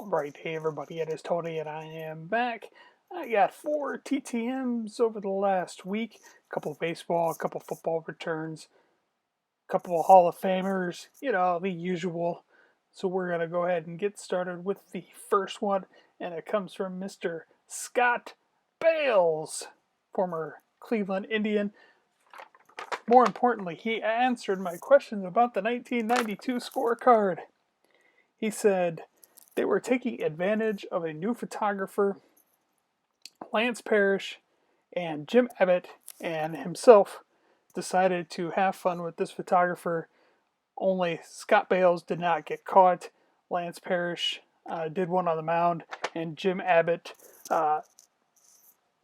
Alright, hey everybody, it is Tony and I am back. I got 4 TTMs over the last week. A couple of baseball, a couple of football returns, a couple of Hall of Famers, the usual. So we're going to go ahead and get started with the first one, and it comes from Mr. Scott Bales, former Cleveland Indian. More importantly, he answered my questions about the 1992 scorecard. He said they were taking advantage of a new photographer, Lance Parrish, and Jim Abbott and himself decided to have fun with this photographer. Only Scott Bales did not get caught. Lance Parrish did one on the mound, and Jim Abbott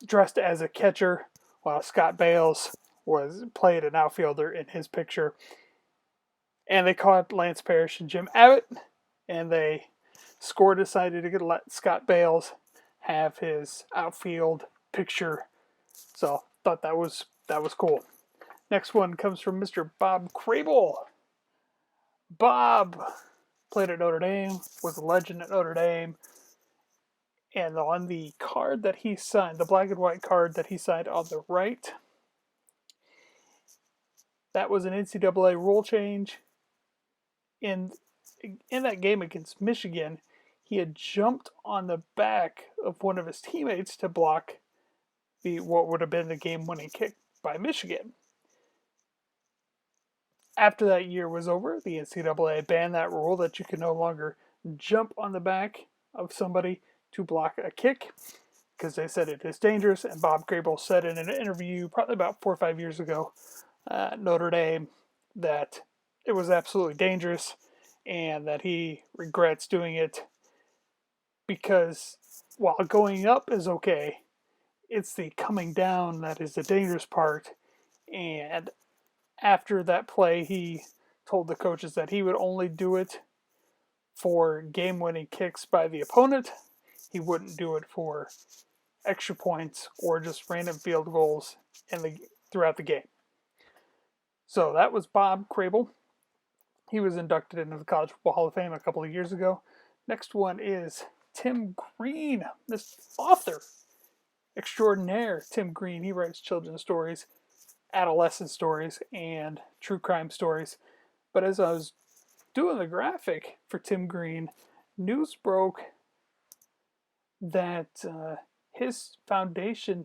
dressed as a catcher, while Scott Bales played an outfielder in his picture. And they caught Lance Parrish and Jim Abbott, and they score decided to let Scott Bales have his outfield picture. So thought that was cool. Next one comes from Mr. Bob Crable. Bob played at Notre Dame, was a legend at Notre Dame, and on the card that he signed, the black and white card that he signed on the right, that was an NCAA rule change. In that game against Michigan, he had jumped on the back of one of his teammates to block what would have been the game-winning kick by Michigan. After that year was over, the NCAA banned that rule that you can no longer jump on the back of somebody to block a kick because they said it is dangerous. And Bob Crable said in an interview probably about 4 or 5 years ago at Notre Dame that it was absolutely dangerous and that he regrets doing it because while going up is okay, it's the coming down that is the dangerous part. And after that play, he told the coaches that he would only do it for game-winning kicks by the opponent. He wouldn't do it for extra points or just random field goals throughout the game. So that was Bob Crable. He was inducted into the College Football Hall of Fame a couple of years ago. Next one is Tim Green, this author extraordinaire. Tim Green, he writes children's stories, adolescent stories, and true crime stories. But as I was doing the graphic for Tim Green, news broke that his foundation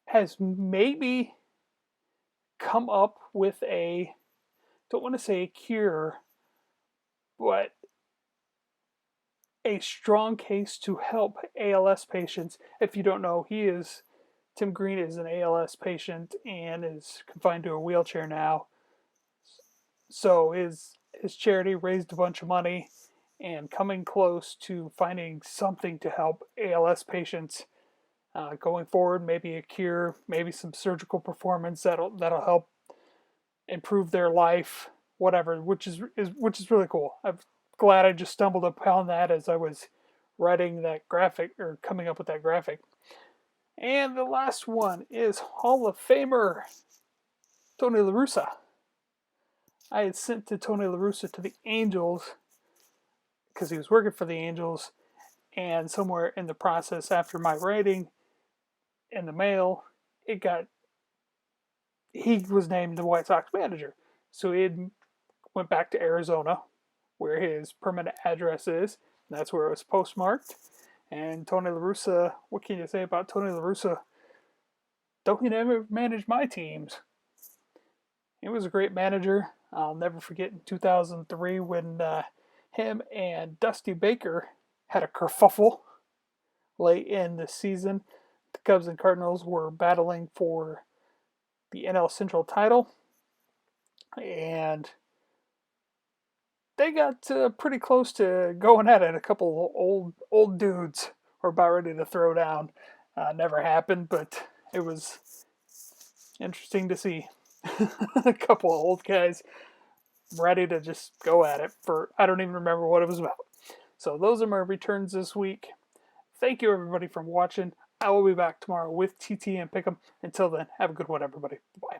has maybe come up with don't want to say a cure, but a strong case to help ALS patients. If you don't know, Tim Green is an ALS patient and is confined to a wheelchair now. So his charity raised a bunch of money and coming close to finding something to help ALS patients going forward. Maybe a cure, maybe some surgical performance that'll help improve their life, whatever. Which is really cool. I'm glad I just stumbled upon that as I was writing that graphic or coming up with that graphic. And the last one is Hall of Famer Tony LaRussa. I had sent to Tony LaRussa to the Angels because he was working for the Angels, and somewhere in the process after my writing in the mail, he was named the White Sox manager. So he went back to Arizona, where his permanent address is, and that's where it was postmarked. And Tony LaRussa, what can you say about Tony LaRussa? Though he never managed my teams, he was a great manager. I'll never forget in 2003 when him and Dusty Baker had a kerfuffle late in the season. The Cubs and Cardinals were battling for the NL Central title, and they got pretty close to going at it. A couple old dudes were about ready to throw down. Never happened, but it was interesting to see a couple of old guys ready to just go at it for, I don't even remember what it was about. So those are my returns this week. Thank you everybody for watching. I will be back tomorrow with TTM Pick'em. Until then, have a good one everybody. Bye.